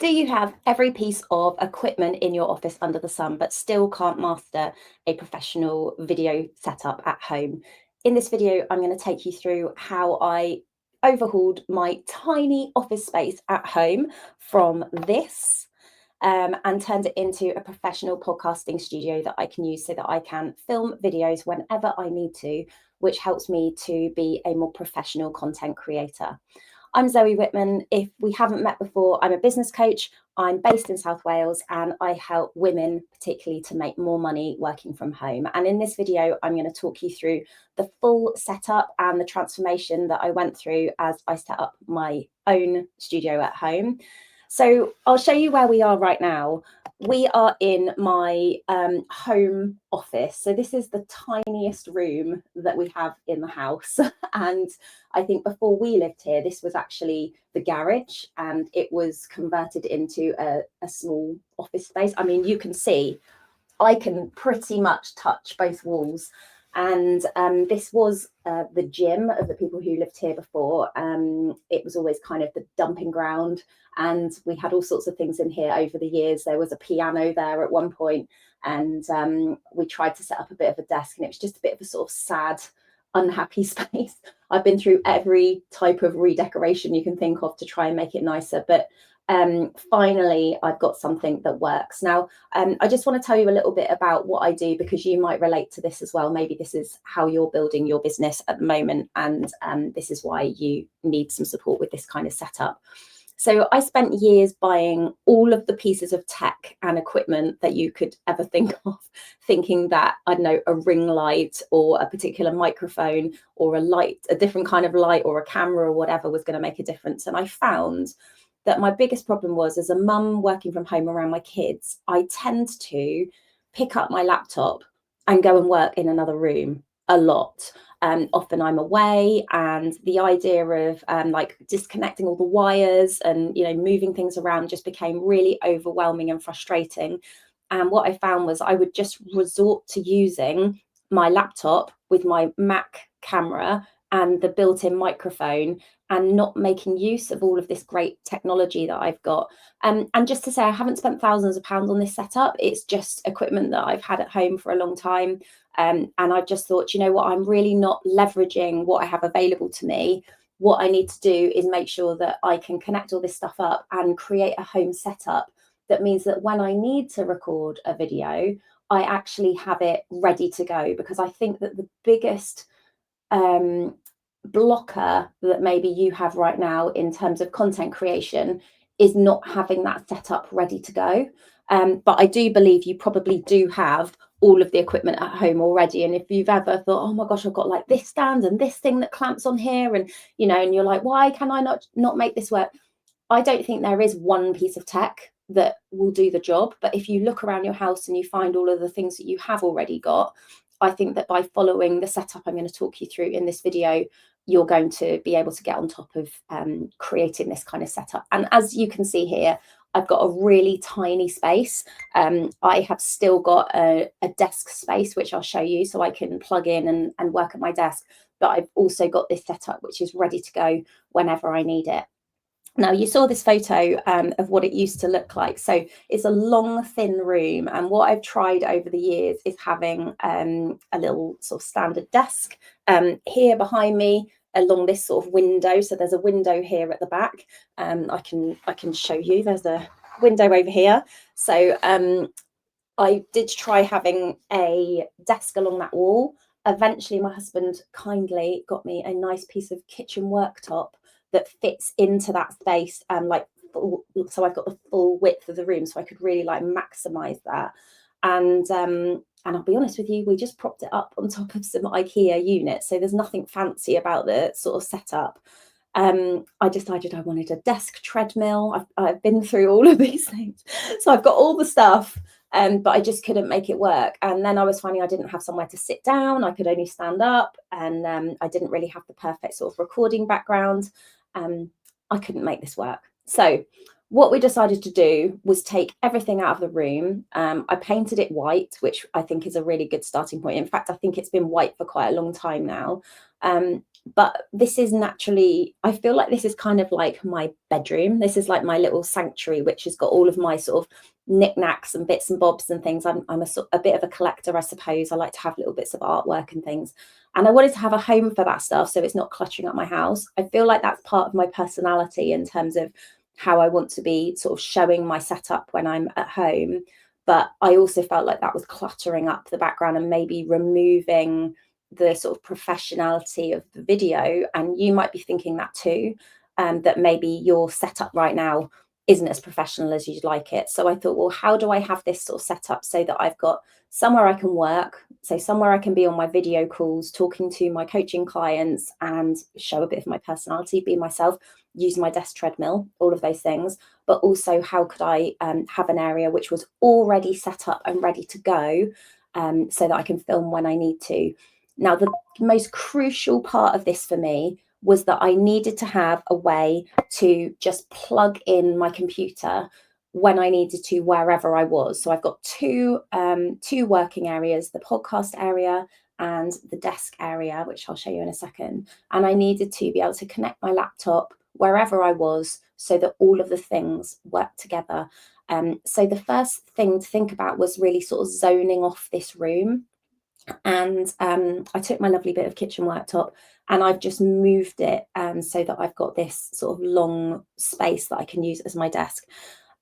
Do you have every piece of equipment in your office under the sun, but still can't master a professional video setup at home? In this video, I'm going to take you through how I overhauled my tiny office space at home from this and turned it into a professional podcasting studio that I can use so that I can film videos whenever I need to, which helps me to be a more professional content creator. I'm Zoe Whitman. If we haven't met before, I'm a business coach. I'm based in South Wales and I help women particularly to make more money working from home. And in this video, I'm going to talk you through the full setup and the transformation that I went through as I set up my own studio at home. So I'll show you where we are right now. We are in my home office. So this is the tiniest room that we have in the house. And I think before we lived here, this was actually the garage and it was converted into a small office space. I mean, you can see I can pretty much touch both walls. And this was the gym of the people who lived here before. It was always kind of the dumping ground. And we had all sorts of things in here over the years. There was a piano there at one point, and we tried to set up a bit of a desk, and it was just a bit of a sort of sad, unhappy space. I've been through every type of redecoration you can think of to try and make it nicer, but finally I've got something that works. Now, I just want to tell you a little bit about what I do, because you might relate to this as well. Maybe this is how you're building your business at the moment, and this is why you need some support with this kind of setup. So I spent years buying all of the pieces of tech and equipment that you could ever think of, thinking that, I don't know, a ring light or a particular microphone or a light, a different kind of light or a camera or whatever was going to make a difference. And I found that my biggest problem was, as a mum working from home around my kids, I tend to pick up my laptop and go and work in another room a lot. Often I'm away, and the idea of like disconnecting all the wires and moving things around just became really overwhelming and frustrating. And what I found was I would just resort to using my laptop with my Mac camera and the built-in microphone, and not making use of all of this great technology that I've got. And just to say, I haven't spent thousands of pounds on this setup. It's just equipment that I've had at home for a long time. And I just thought, you know what, I'm really not leveraging what I have available to me. What I need to do is make sure that I can connect all this stuff up and create a home setup that means that when I need to record a video, I actually have it ready to go. Because I think that the biggest blocker that maybe you have right now in terms of content creation is not having that setup ready to go. But I do believe you probably do have all of the equipment at home already. And if you've ever thought, oh my gosh, I've got like this stand and this thing that clamps on here, and and you're like, why can I not make this work? I don't think there is one piece of tech that will do the job. But if you look around your house and you find all of the things that you have already got, I think that by following the setup I'm going to talk you through in this video, you're going to be able to get on top of creating this kind of setup. And as you can see here, I've got a really tiny space. I have still got a desk space, which I'll show you, so I can plug in and work at my desk. But I've also got this setup, which is ready to go whenever I need it. Now, you saw this photo of what it used to look like. So it's a long, thin room. And what I've tried over the years is having a little sort of standard desk here behind me along this sort of window. So there's a window here at the back. I can show you. There's a window over here. So I did try having a desk along that wall. Eventually, my husband kindly got me a nice piece of kitchen worktop that fits into that space, so I've got the full width of the room, so I could really like maximize that. And I'll be honest with you, we just propped it up on top of some IKEA units, so there's nothing fancy about the sort of setup. I decided I wanted a desk treadmill. I've been through all of these things, so I've got all the stuff. But I just couldn't make it work. And then I was finding I didn't have somewhere to sit down. I could only stand up, and I didn't really have the perfect sort of recording background. I couldn't make this work. So what we decided to do was take everything out of the room. I painted it white, which I think is a really good starting point. In fact, I think it's been white for quite a long time now. But this is naturally, I feel like this is kind of like my bedroom. This is like my little sanctuary, which has got all of my sort of knickknacks and bits and bobs and things. I'm a bit of a collector, I suppose. I like to have little bits of artwork and things. And I wanted to have a home for that stuff, so it's not cluttering up my house. I feel like that's part of my personality in terms of how I want to be sort of showing my setup when I'm at home. But I also felt like that was cluttering up the background and maybe removing the sort of professionality of the video. And you might be thinking that too, that maybe your setup right now isn't as professional as you'd like it. So I thought, well, how do I have this sort of set up so that I've got somewhere I can work, so somewhere I can be on my video calls, talking to my coaching clients and show a bit of my personality, be myself, use my desk treadmill, all of those things. But also, how could I have an area which was already set up and ready to go, so that I can film when I need to. Now, the most crucial part of this for me was that I needed to have a way to just plug in my computer when I needed to, wherever I was. So I've got two working areas, the podcast area and the desk area, which I'll show you in a second. And I needed to be able to connect my laptop wherever I was so that all of the things work together. So the first thing to think about was really sort of zoning off this room. And I took my lovely bit of kitchen worktop and I've just moved it so that I've got this sort of long space that I can use as my desk.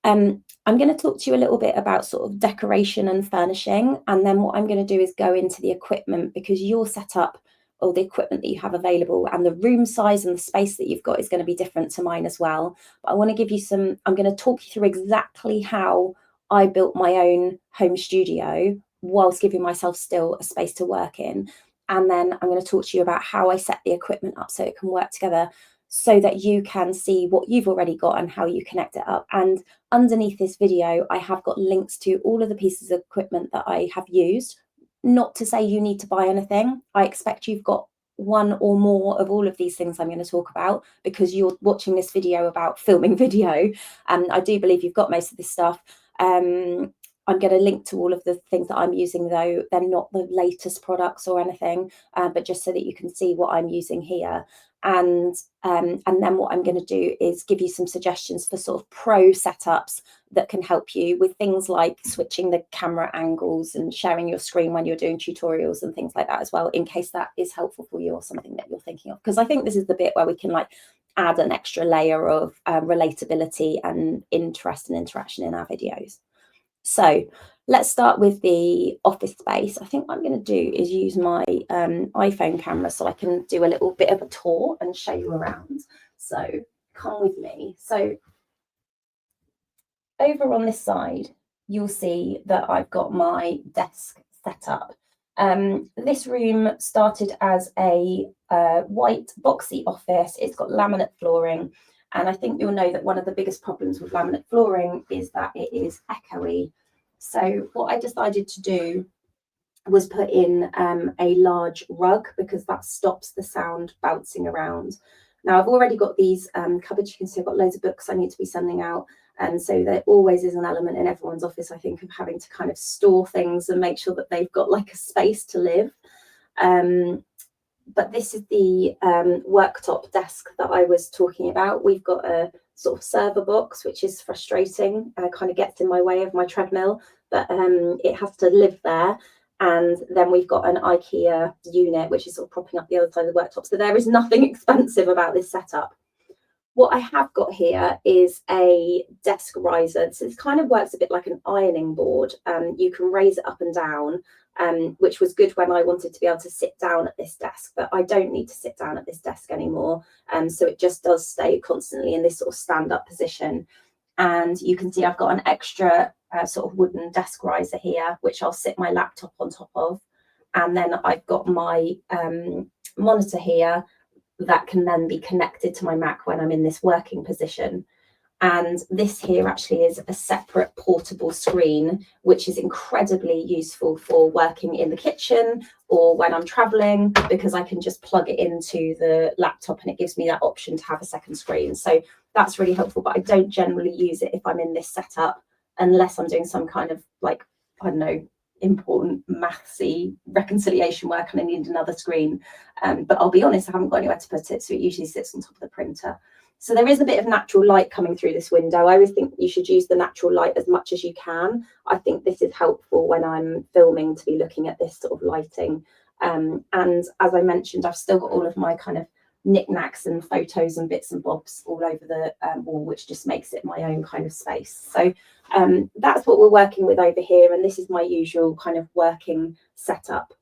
I'm going to talk to you a little bit about sort of decoration and furnishing, and then what I'm going to do is go into the equipment, because your setup or the equipment that you have available and the room size and the space that you've got is going to be different to mine as well. But I want to give you I'm going to talk you through exactly how I built my own home studio whilst giving myself still a space to work in. And then I'm going to talk to you about how I set the equipment up so it can work together, so that you can see what you've already got and how you connect it up. And underneath this video, I have got links to all of the pieces of equipment that I have used. Not to say you need to buy anything. I expect you've got one or more of all of these things I'm going to talk about, because you're watching this video about filming video. And I do believe you've got most of this stuff. I'm going to link to all of the things that I'm using, though they're not the latest products or anything, but just so that you can see what I'm using here. And then what I'm going to do is give you some suggestions for sort of pro setups that can help you with things like switching the camera angles and sharing your screen when you're doing tutorials and things like that as well, in case that is helpful for you or something that you're thinking of. Because I think this is the bit where we can like add an extra layer of relatability and interest and interaction in our videos. So let's start with the office space. I think what I'm going to do is use my iPhone camera so I can do a little bit of a tour and show you around. So come with me. So over on this side, you'll see that I've got my desk set up. This room started as a white boxy office. It's got laminate flooring. And I think you'll know that one of the biggest problems with laminate flooring is that it is echoey. So what I decided to do was put in a large rug, because that stops the sound bouncing around. Now, I've already got these cupboards. You can see I've got loads of books I need to be sending out. And so there always is an element in everyone's office, I think, of having to kind of store things and make sure that they've got like a space to live. But this is the worktop desk that I was talking about. We've got a sort of server box, which is frustrating, kind of gets in my way of my treadmill, but it has to live there. And then we've got an IKEA unit, which is sort of propping up the other side of the worktop. So there is nothing expensive about this setup. What I have got here is a desk riser. So this kind of works a bit like an ironing board. You can raise it up and down, which was good when I wanted to be able to sit down at this desk, but I don't need to sit down at this desk anymore. So it just does stay constantly in this sort of stand-up position. And you can see I've got an extra sort of wooden desk riser here, which I'll sit my laptop on top of. And then I've got my monitor here that can then be connected to my Mac when I'm in this working position. And this here actually is a separate portable screen, which is incredibly useful for working in the kitchen or when I'm traveling, because I can just plug it into the laptop and it gives me that option to have a second screen. So that's really helpful, but I don't generally use it if I'm in this setup unless I'm doing some kind of like, I don't know, important mathsy reconciliation work and I need another screen. But I'll be honest, I haven't got anywhere to put it, so it usually sits on top of the printer. So there is a bit of natural light coming through this window. I always think you should use the natural light as much as you can. I think this is helpful when I'm filming to be looking at this sort of lighting. And as I mentioned, I've still got all of my kind of knickknacks and photos and bits and bobs all over the wall, which just makes it my own kind of space. So that's what we're working with over here, and this is my usual kind of working setup.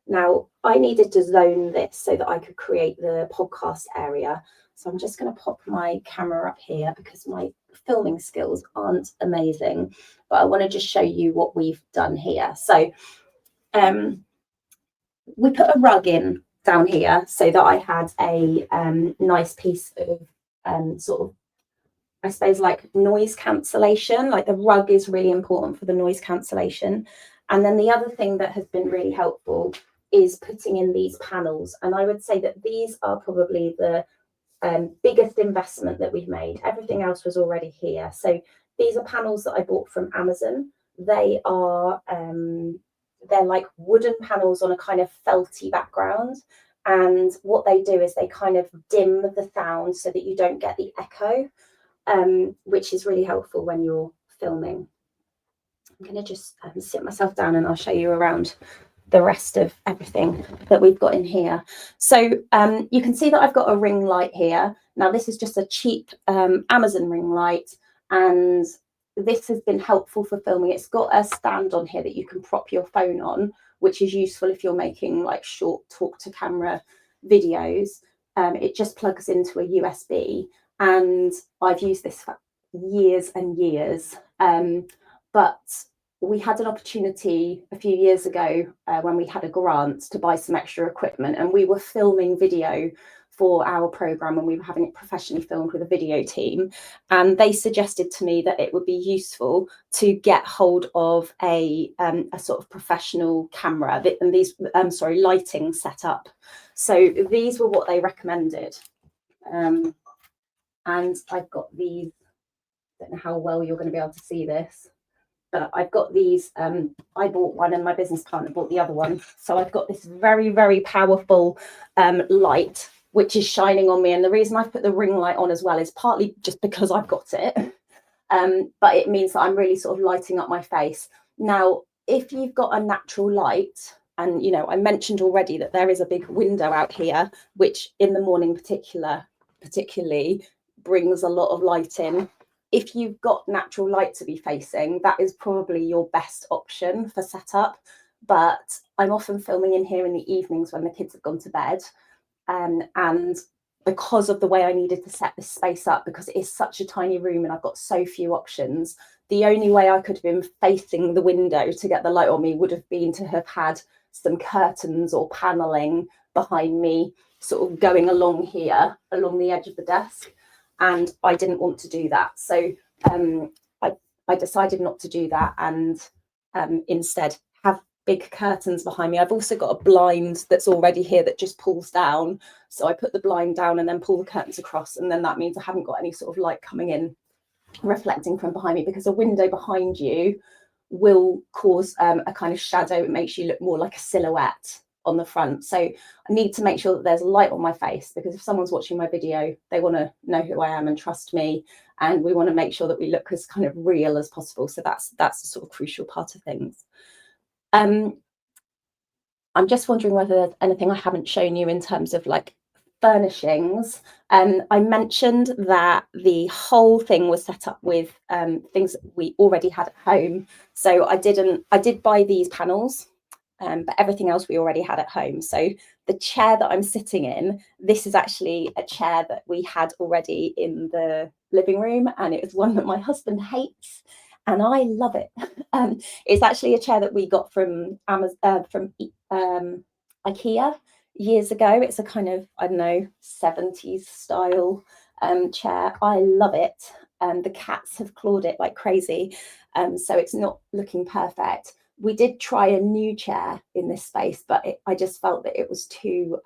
Now, I needed to zone this so that I could create the podcast area. So I'm just going to pop my camera up here because my filming skills aren't amazing, but I want to just show you what we've done here. So we put a rug in down here so that I had a nice piece of sort of, I suppose, like noise cancellation. Like the rug is really important for the noise cancellation. And then the other thing that has been really helpful is putting in these panels. And I would say that these are probably the biggest investment that we've made. Everything else was already here. So these are panels that I bought from Amazon. They are they're like wooden panels on a kind of felty background, and what they do is they kind of dim the sound so that you don't get the echo, which is really helpful when you're filming. I'm going to just sit myself down and I'll show you around the rest of everything that we've got in here. So you can see that I've got a ring light here. Now this is just a cheap Amazon ring light, and this has been helpful for filming. It's got a stand on here that you can prop your phone on, which is useful if you're making like short talk to camera videos. It just plugs into a USB, and I've used this for years and years. But we had an opportunity a few years ago when we had a grant to buy some extra equipment, and we were filming video for our program, and we were having it professionally filmed with a video team, and they suggested to me that it would be useful to get hold of a sort of professional camera and these lighting setup. So these were what they recommended, and I've got these. I don't know how well you're going to be able to see this, but I've got these. I bought one and my business partner bought the other one. So I've got this very, very powerful light, which is shining on me. And the reason I've put the ring light on as well is partly just because I've got it. But it means that I'm really sort of lighting up my face. Now, if you've got a natural light, and, you know, I mentioned already that there is a big window out here, which in the morning particularly brings a lot of light in. If you've got natural light to be facing, that is probably your best option for setup. But I'm often filming in here in the evenings when the kids have gone to bed. And because of the way I needed to set this space up, because it is such a tiny room and I've got so few options, the only way I could have been facing the window to get the light on me would have been to have had some curtains or paneling behind me, sort of going along here, along the edge of the desk. And I didn't want to do that. So I decided not to do that, and instead have big curtains behind me. I've also got a blind that's already here that just pulls down. So I put the blind down and then pull the curtains across. And then that means I haven't got any sort of light coming in, reflecting from behind me, because a window behind you will cause a kind of shadow. It makes you look more like a silhouette on the front. So I need to make sure that there's light on my face, because if someone's watching my video, they want to know who I am and trust me, and we want to make sure that we look as kind of real as possible. So that's a sort of crucial part of things. I'm just wondering whether there's anything I haven't shown you in terms of like furnishings. I mentioned that the whole thing was set up with things that we already had at home. So I did buy these panels, but everything else we already had at home. So the chair that I'm sitting in, this is actually a chair that we had already in the living room, and it was one that my husband hates, and I love it. It's actually a chair that we got from IKEA years ago. It's a kind of, I don't know, 70s style chair. I love it. The cats have clawed it like crazy, so it's not looking perfect. We did try a new chair in this space, but I just felt that it was too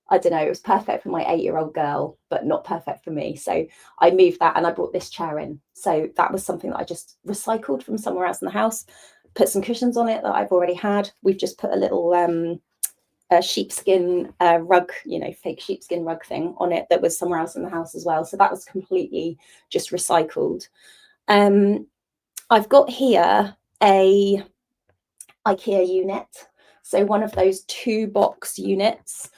I don't know, it was perfect for my 8-year-old girl, but not perfect for me. So I moved that and I brought this chair in. So that was something that I just recycled from somewhere else in the house, put some cushions on it that I've already had. We've just put a little sheepskin rug, fake sheepskin rug thing on it that was somewhere else in the house as well. So that was completely just recycled. I've got here a IKEA unit. So one of those 2-box units,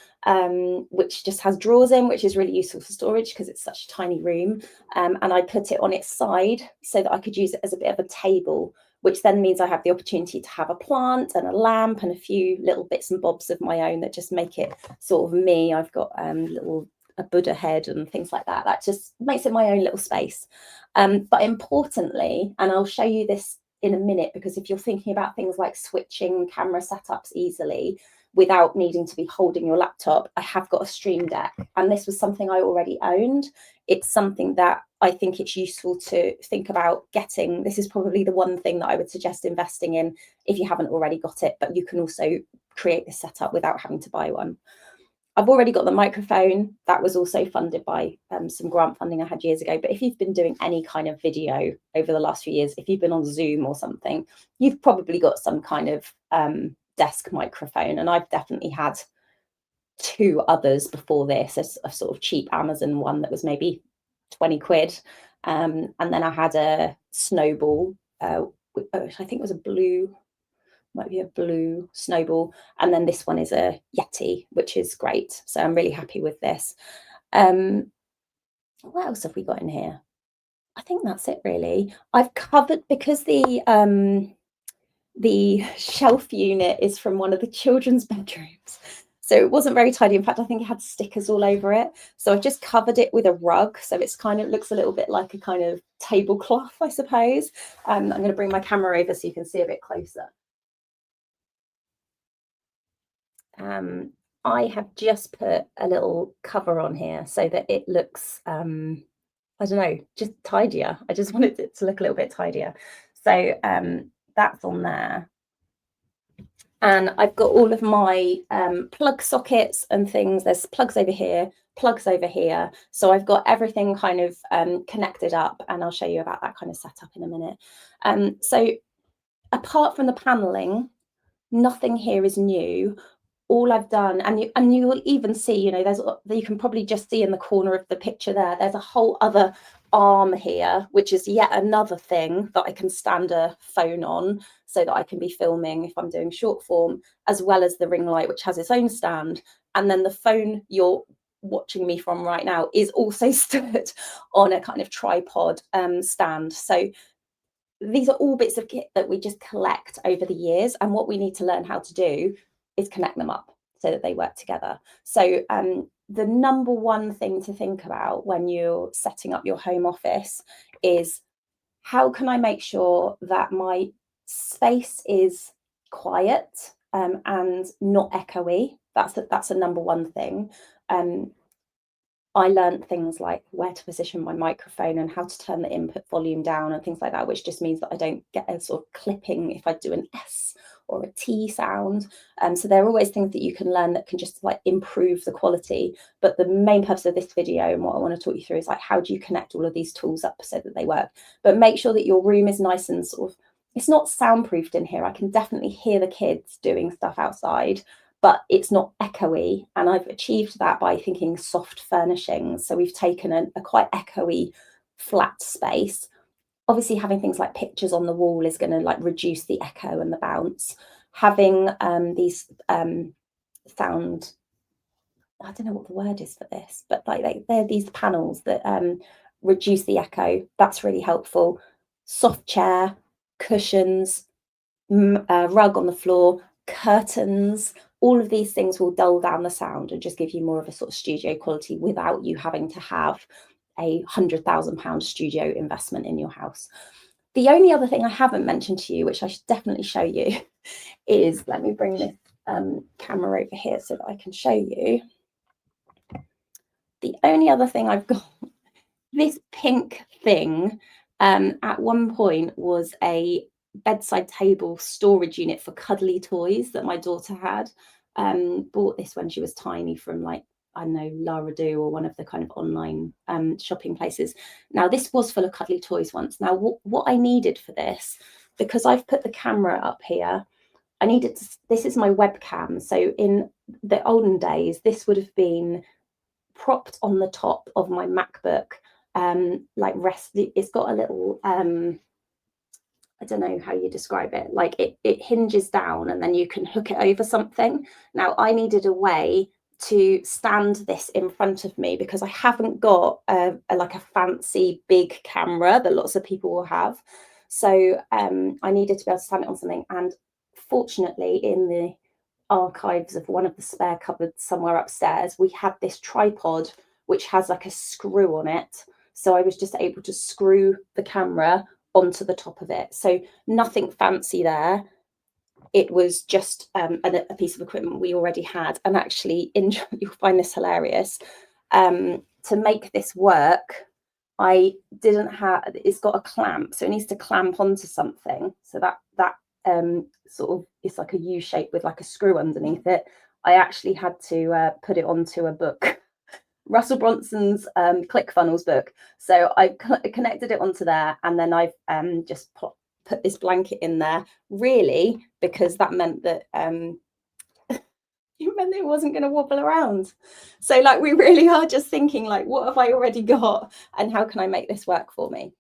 which just has drawers in, which is really useful for storage because it's such a tiny room. And I put it on its side so that I could use it as a bit of a table, which then means I have the opportunity to have a plant and a lamp and a few little bits and bobs of my own that just make it sort of me. I've got a Buddha head and things like that. That just makes it my own little space. But importantly, and I'll show you this in a minute, because if you're thinking about things like switching camera setups easily without needing to be holding your laptop, I have got a Stream Deck, and this was something I already owned. It's something that I think it's useful to think about getting. This is probably the one thing that I would suggest investing in if you haven't already got it, but you can also create this setup without having to buy one. I've already got the microphone. That was also funded by some grant funding I had years ago. But if you've been doing any kind of video over the last few years, if you've been on Zoom or something, you've probably got some kind of desk microphone. And I've definitely had 2 others before this, a sort of cheap Amazon one that was maybe 20 quid. And then I had a Snowball, which I think was might be a blue Snowball, and then this one is a Yeti, which is great. So I'm really happy with this. What else have we got in here? I think that's it really. I've covered, because the shelf unit is from one of the children's bedrooms, so it wasn't very tidy. In fact, I think it had stickers all over it. So I've just covered it with a rug, so it's kind of looks a little bit like a kind of tablecloth, I suppose. I'm going to bring my camera over so you can see a bit closer. I have just put a little cover on here so that it looks, I don't know, just tidier. I just wanted it to look a little bit tidier. So that's on there. And I've got all of my plug sockets and things. There's plugs over here, plugs over here. So I've got everything kind of connected up, and I'll show you about that kind of setup in a minute. So apart from the paneling, nothing here is new. All I've done, and you will even see, you can probably just see in the corner of the picture there's a whole other arm here, which is yet another thing that I can stand a phone on so that I can be filming if I'm doing short form, as well as the ring light, which has its own stand. And then the phone you're watching me from right now is also stood on a kind of tripod stand. So these are all bits of kit that we just collect over the years, and what we need to learn how to do is connect them up so that they work together. So the number one thing to think about when you're setting up your home office is, how can I make sure that my space is quiet and not echoey? That's a number one thing. I learned things like where to position my microphone and how to turn the input volume down and things like that, which just means that I don't get a sort of clipping if I do an S or a T sound. So there are always things that you can learn that can just like improve the quality. But the main purpose of this video and what I want to talk you through is like, how do you connect all of these tools up so that they work? But make sure that your room is nice and sort of, it's not soundproofed in here. I can definitely hear the kids doing stuff outside, but it's not echoey. And I've achieved that by thinking soft furnishings. So we've taken a quite echoey flat space. Obviously, having things like pictures on the wall is going to like reduce the echo and the bounce. Having these sound, I don't know what the word is for this, but like they're these panels that reduce the echo. That's really helpful. Soft chair, cushions, rug on the floor, curtains, all of these things will dull down the sound and just give you more of a sort of studio quality without you having to have a £100,000 studio investment in your house. The only other thing I haven't mentioned to you, which I should definitely show you, is, let me bring this camera over here so that I can show you. The only other thing I've got, this pink thing, at one point was a bedside table storage unit for cuddly toys that my daughter had. Bought this when she was tiny from like I know, Lara Do or one of the kind of online shopping places. Now, this was full of cuddly toys once. Now, what I needed for this, because I've put the camera up here, I needed to, this is my webcam. So in the olden days, this would have been propped on the top of my MacBook, like it's got a little, I don't know how you describe it, like it hinges down and then you can hook it over something. Now, I needed a way to stand this in front of me because I haven't got like a fancy big camera that lots of people will have. So I needed to be able to stand it on something. And fortunately, in the archives of one of the spare cupboards somewhere upstairs, we had this tripod which has like a screw on it. So I was just able to screw the camera onto the top of it. So nothing fancy there. It was just a piece of equipment we already had. And actually, you'll find this hilarious. To make this work, I didn't have, it's got a clamp, so it needs to clamp onto something. So that sort of, it's like a U shape with like a screw underneath it. I actually had to put it onto a book, Russell Bronson's ClickFunnels book. So I connected it onto there, and then I've just put this blanket in there, really, because that meant that it meant it wasn't going to wobble around. So like, we really are just thinking like, what have I already got and how can I make this work for me?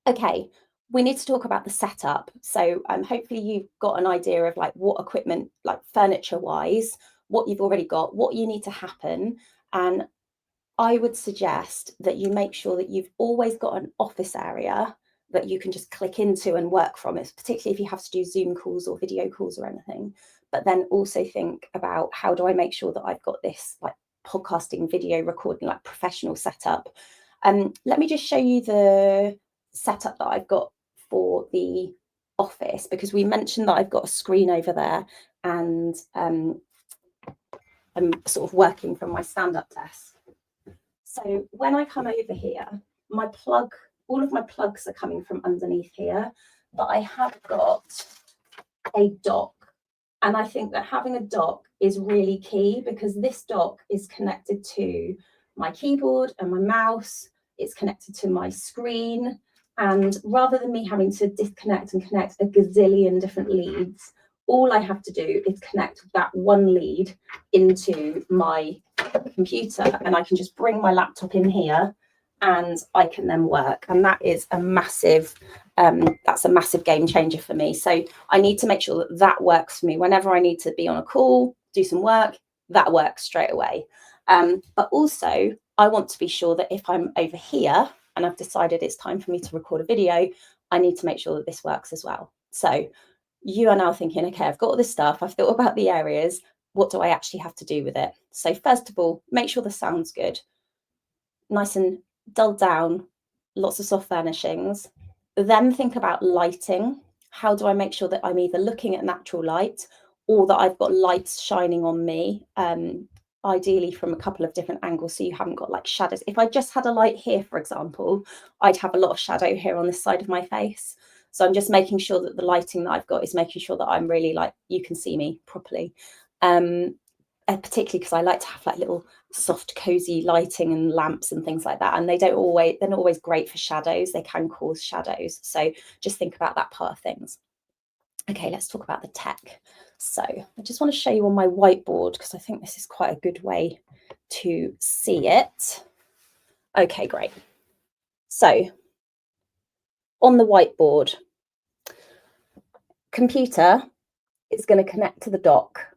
Okay, we need to talk about the setup. So hopefully you've got an idea of like what equipment, like furniture wise, what you've already got, what you need to happen. And I would suggest that you make sure that you've always got an office area that you can just click into and work from. It's particularly if you have to do Zoom calls or video calls or anything. But then also think about, how do I make sure that I've got this like podcasting, video recording, like professional setup? Let me just show you the setup that I've got for the office, because we mentioned that I've got a screen over there, and I'm sort of working from my stand-up desk. So when I come over here, all of my plugs are coming from underneath here, but I have got a dock. And I think that having a dock is really key, because this dock is connected to my keyboard and my mouse. It's connected to my screen. And rather than me having to disconnect and connect a gazillion different leads, all I have to do is connect that one lead into my computer, and I can just bring my laptop in here and I can then work. And that is a massive, that's a massive game changer for me. So I need to make sure that that works for me. Whenever I need to be on a call, do some work, that works straight away. But also I want to be sure that if I'm over here and I've decided it's time for me to record a video, I need to make sure that this works as well. So you are now thinking, okay, I've got all this stuff, I've thought about the areas, what do I actually have to do with it? So first of all, make sure the sound's good, nice and dulled down, lots of soft furnishings. Then think about lighting. How do I make sure that I'm either looking at natural light or that I've got lights shining on me, ideally from a couple of different angles, so you haven't got like shadows. If I just had a light here, for example, I'd have a lot of shadow here on this side of my face. So I'm just making sure that the lighting that I've got is making sure that I'm really like, you can see me properly. Particularly because I like to have like little soft, cozy lighting and lamps and things like that. And they're not always great for shadows. They can cause shadows. So just think about that part of things. Okay, let's talk about the tech. So I just want to show you on my whiteboard, because I think this is quite a good way to see it. Okay, great. So on the whiteboard, computer is going to connect to the dock.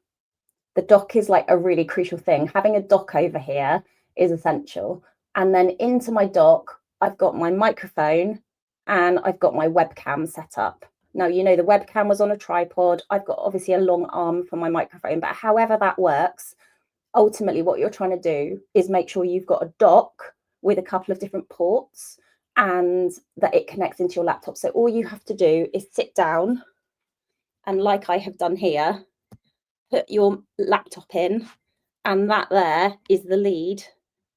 The dock is like a really crucial thing. Having a dock over here is essential. And then into my dock, I've got my microphone and I've got my webcam set up. Now, you know, the webcam was on a tripod. I've got obviously a long arm for my microphone, but however that works, ultimately what you're trying to do is make sure you've got a dock with a couple of different ports and that it connects into your laptop. So all you have to do is sit down and, like I have done here, put your laptop in, and that there is the lead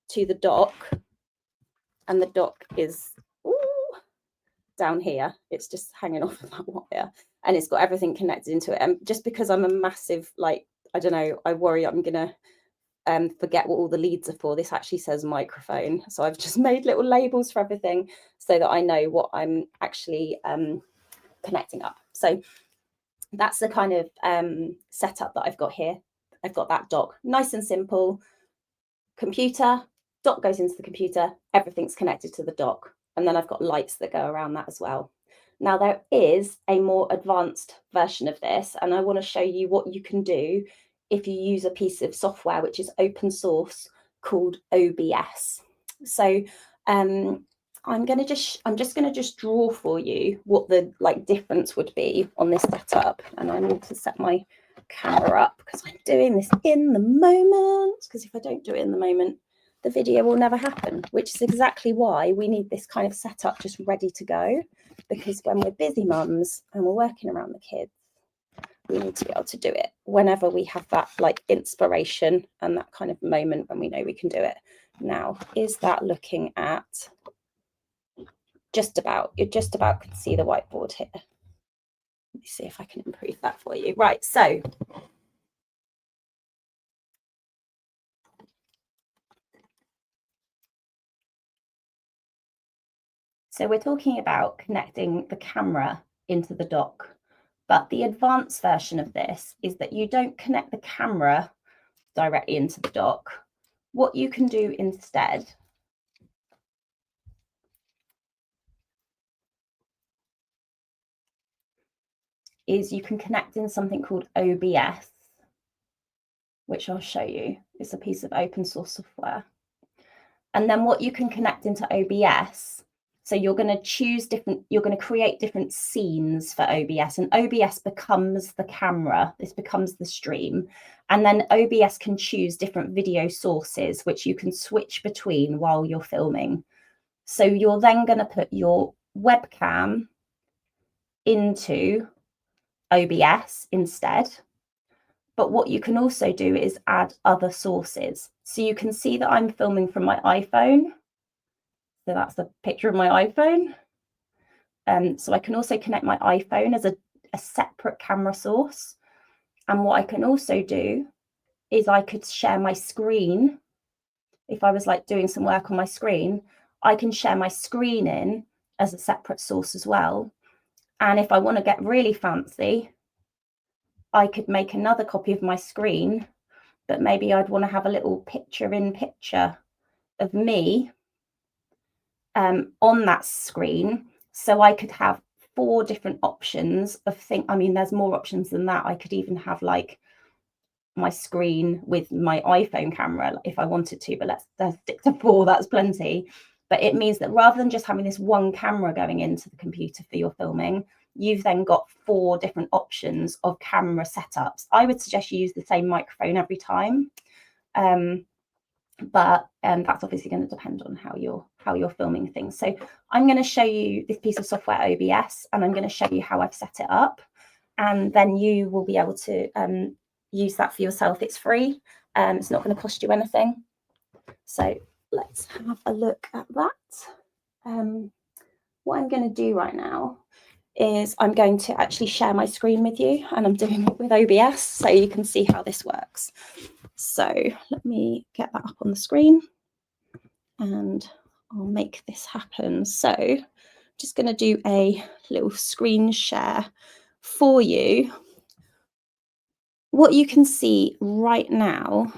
to the dock, and the dock is down here. It's just hanging off of that wire, and it's got everything connected into it. And just because I'm a massive, like, I don't know, I worry I'm gonna forget what all the leads are for, this actually says microphone. So I've just made little labels for everything so that I know what I'm actually connecting up. So that's the kind of setup that I've got here. I've got that dock, nice and simple. Computer, dock goes into the computer, everything's connected to the dock. And then I've got lights that go around that as well. Now there is a more advanced version of this, and I want to show you what you can do if you use a piece of software which is open source called OBS. So I'm just going to draw for you what the difference would be on this setup. And I need to set my camera up because I'm doing this in the moment, because if I don't do it in the moment, the video will never happen, which is exactly why we need this kind of setup just ready to go, because when we're busy mums and we're working around the kids, we need to be able to do it whenever we have that inspiration and that kind of moment when we know we can do it. Now, is that looking at you just about can see the whiteboard here? Let me see if I can improve that for you. Right, so we're talking about connecting the camera into the dock, but the advanced version of this is that you don't connect the camera directly into the dock. What you can do instead is you can connect in something called OBS, which I'll show you. It's a piece of open source software. And then what you can connect into OBS, so you're going to create different scenes for OBS, and OBS becomes the camera. This becomes the stream. And then OBS can choose different video sources, which you can switch between while you're filming. So you're then going to put your webcam into OBS instead. But what you can also do is add other sources. So you can see that I'm filming from my iPhone. So that's a picture of my iPhone. So I can also connect my iPhone as a separate camera source. And what I can also do is I could share my screen. If I was doing some work on my screen, I can share my screen in as a separate source as well. And if I want to get really fancy, I could make another copy of my screen, but maybe I'd want to have a little picture of me on that screen. So I could have 4 different options of things. I mean, there's more options than that. I could even have my screen with my iPhone camera if I wanted to, but let's stick to 4, that's plenty. But it means that rather than just having this one camera going into the computer for your filming, you've then got 4 different options of camera setups. I would suggest you use the same microphone every time, but that's obviously going to depend on how you're filming things. So I'm going to show you this piece of software, OBS, and I'm going to show you how I've set it up, and then you will be able to use that for yourself. It's free. It's not going to cost you anything. So let's have a look at that. What I'm going to do right now is I'm going to actually share my screen with you, and I'm doing it with OBS so you can see how this works. So let me get that up on the screen and I'll make this happen. So I'm just going to do a little screen share for you. What you can see right now,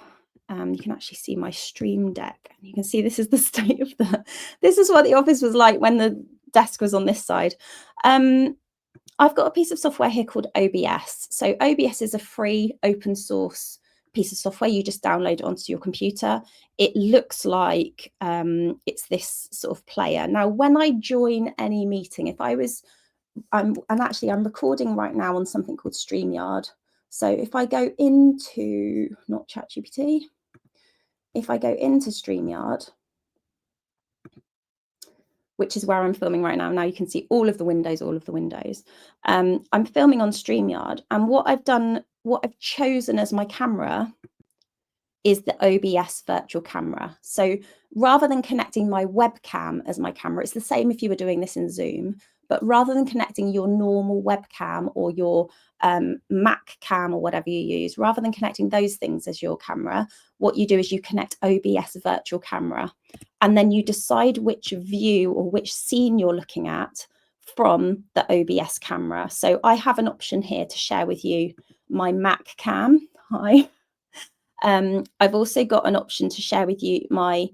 you can actually see my Stream Deck, and you can see this is the state of this is what the office was like when the desk was on this side. I've got a piece of software here called OBS. So OBS is a free open source piece of software. You just download it onto your computer. It looks like it's this sort of player. Now, when I join any meeting, I'm recording right now on something called StreamYard. So if I go into, not ChatGPT, if I go into StreamYard, which is where I'm filming right now. Now you can see all of the windows. I'm filming on StreamYard, and what I've chosen as my camera is the OBS virtual camera. So rather than connecting my webcam as my camera, it's the same if you were doing this in Zoom, But rather than connecting your normal webcam or your Mac cam or whatever you use, rather than connecting those things as your camera, what you do is you connect OBS virtual camera, and then you decide which view or which scene you're looking at from the OBS camera. So I have an option here to share with you my Mac cam. Hi. I've also got an option to share with you my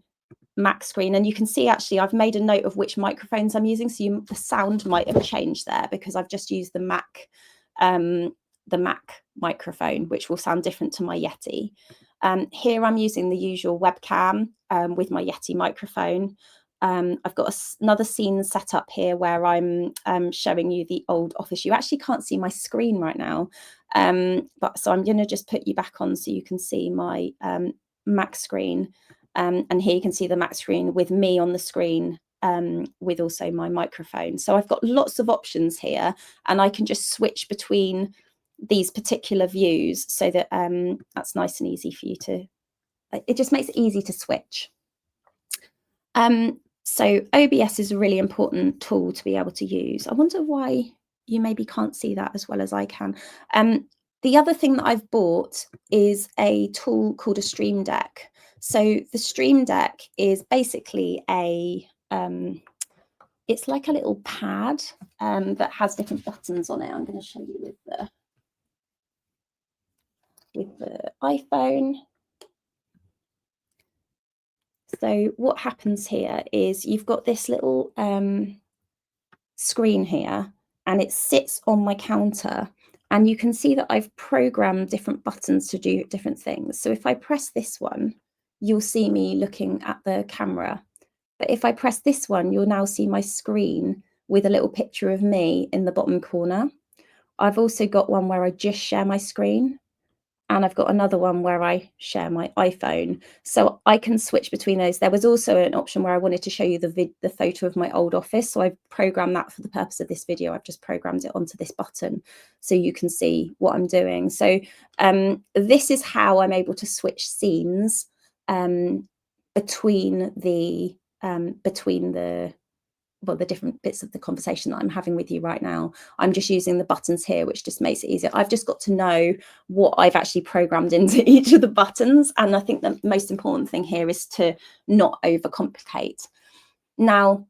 Mac screen, and you can see actually I've made a note of which microphones I'm using, so the sound might have changed there because I've just used the Mac microphone, which will sound different to my Yeti. Here I'm using the usual webcam with my Yeti microphone. I've got another scene set up here where I'm showing you the old office. You actually can't see my screen right now, but so I'm going to just put you back on so you can see my Mac screen. And here you can see the Mac screen with me on the screen with also my microphone. So I've got lots of options here, and I can just switch between these particular views so that that's nice and easy for you to, it just makes it easy to switch. So OBS is a really important tool to be able to use. I wonder why you maybe can't see that as well as I can. The other thing that I've bought is a tool called a Stream Deck. So the Stream Deck is basically it's like a little pad that has different buttons on it. I'm going to show you with the iPhone. So what happens here is you've got this little screen here, and it sits on my counter, and you can see that I've programmed different buttons to do different things. So if I press this one, you'll see me looking at the camera. But if I press this one, you'll now see my screen with a little picture of me in the bottom corner. I've also got one where I just share my screen, and I've got another one where I share my iPhone. So I can switch between those. There was also an option where I wanted to show you the photo of my old office. So I've programmed that for the purpose of this video. I've just programmed it onto this button so you can see what I'm doing. So this is how I'm able to switch scenes between the different bits of the conversation that I'm having with you right now. I'm just using the buttons here, which just makes it easier. I've just got to know what I've actually programmed into each of the buttons. And I think the most important thing here is to not overcomplicate. Now,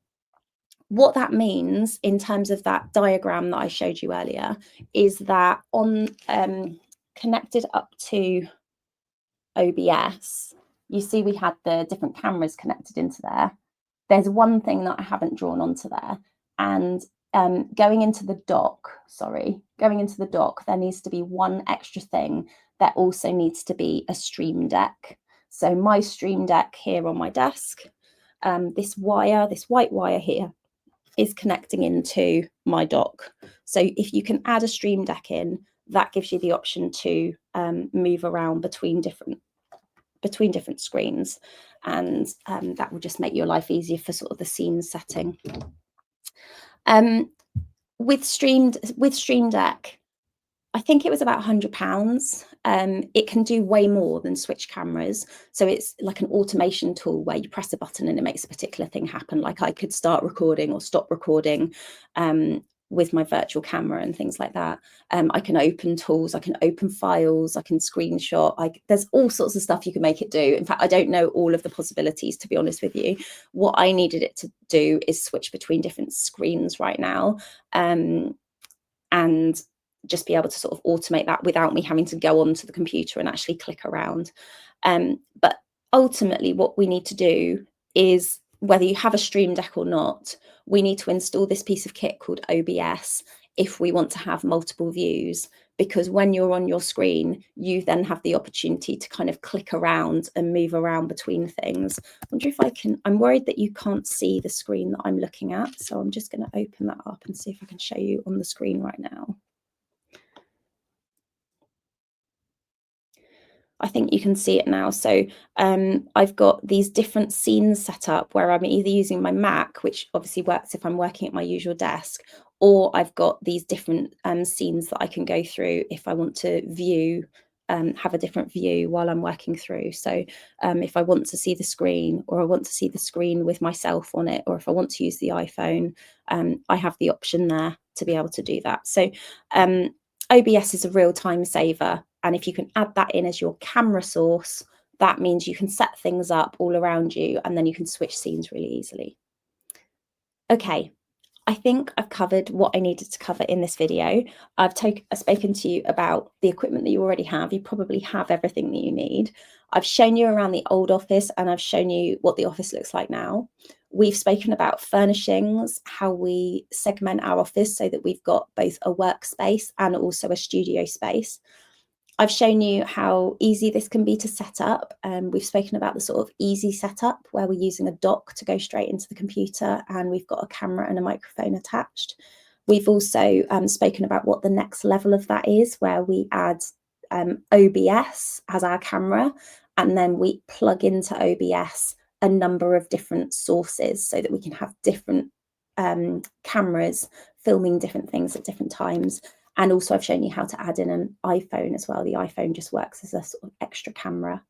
what that means in terms of that diagram that I showed you earlier is that on connected up to OBS, you see we had the different cameras connected into there. There's one thing that I haven't drawn onto there, and going into the dock, there needs to be one extra thing. There also needs to be a Stream Deck. So my Stream Deck here on my desk, this white wire here is connecting into my dock. So if you can add a Stream Deck in, that gives you the option to move around between different screens, and that will just make your life easier for sort of the scene setting. With Stream Deck, I think it was about £100. It can do way more than switch cameras. So it's like an automation tool where you press a button and it makes a particular thing happen. Like I could start recording or stop recording with my virtual camera and things like that. I can open tools, I can open files, I can screenshot. There's all sorts of stuff you can make it do. In fact, I don't know all of the possibilities, to be honest with you. What I needed it to do is switch between different screens right now, and just be able to sort of automate that without me having to go onto the computer and actually click around. But ultimately what we need to do is, whether you have a Stream Deck or not, we need to install this piece of kit called OBS if we want to have multiple views, because when you're on your screen, you then have the opportunity to kind of click around and move around between things. I wonder if I can, I'm worried that you can't see the screen that I'm looking at. So I'm just going to open that up and see if I can show you on the screen right now. I think you can see it now. So I've got these different scenes set up where I'm either using my Mac, which obviously works if I'm working at my usual desk, or I've got these different scenes that I can go through if I want to view have a different view while I'm working through. So if I want to see the screen, or I want to see the screen with myself on it, or if I want to use the iPhone, I have the option there to be able to do that. So OBS is a real time saver. And if you can add that in as your camera source, that means you can set things up all around you, and then you can switch scenes really easily. Okay, I think I've covered what I needed to cover in this video. I've spoken to you about the equipment that you already have. You probably have everything that you need. I've shown you around the old office, and I've shown you what the office looks like now. We've spoken about furnishings, how we segment our office so that we've got both a workspace and also a studio space. I've shown you how easy this can be to set up. We've spoken about the sort of easy setup where we're using a dock to go straight into the computer, and we've got a camera and a microphone attached. We've also spoken about what the next level of that is, where we add OBS as our camera, and then we plug into OBS a number of different sources so that we can have different cameras filming different things at different times. And also I've shown you how to add in an iPhone as well. The iPhone just works as a sort of extra camera.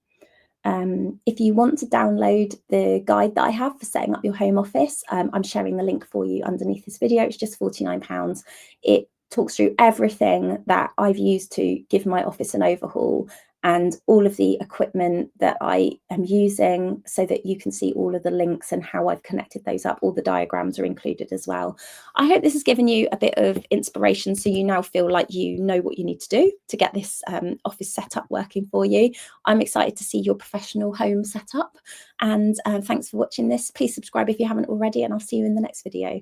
If you want to download the guide that I have for setting up your home office, I'm sharing the link for you underneath this video. It's just £49. It talks through everything that I've used to give my office an overhaul, and all of the equipment that I am using, so that you can see all of the links and how I've connected those up. All the diagrams are included as well. I hope this has given you a bit of inspiration, so you now feel like you know what you need to do to get this office setup working for you. I'm excited to see your professional home setup, and thanks for watching this. Please subscribe if you haven't already, and I'll see you in the next video.